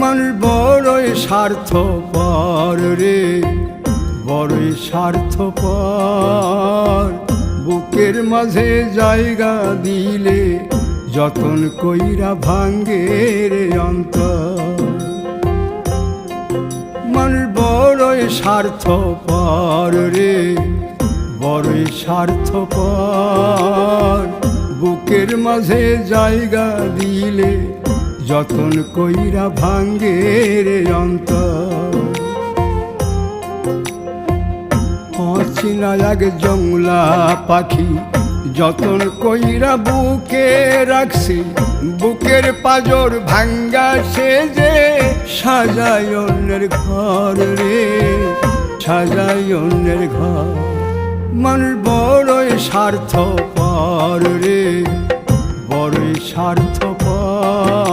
মানুষ বড়ই স্বার্থপর রে, বড়ই স্বার্থপর। বুকের মাঝে জায়গা দিলে যতন কইরা ভাঙ্গে রে অন্তর। মানুষ বড়ই স্বার্থপর রে, বড়ই স্বার্থপর। বুকের মাঝে জায়গা দিলে যতন কইরা ভাঙ্গে রে অন্তর। অচিনা এক জংলা পাখি যতন কইরা বুকে রাখছি, বুকের পাজর ভাঙ্গা সে যে সাজায় অন্যের ঘর রে, সাজায় অন্যের ঘর। মানুষ বড়ই স্বার্থপর রে, বড়ই স্বার্থপর।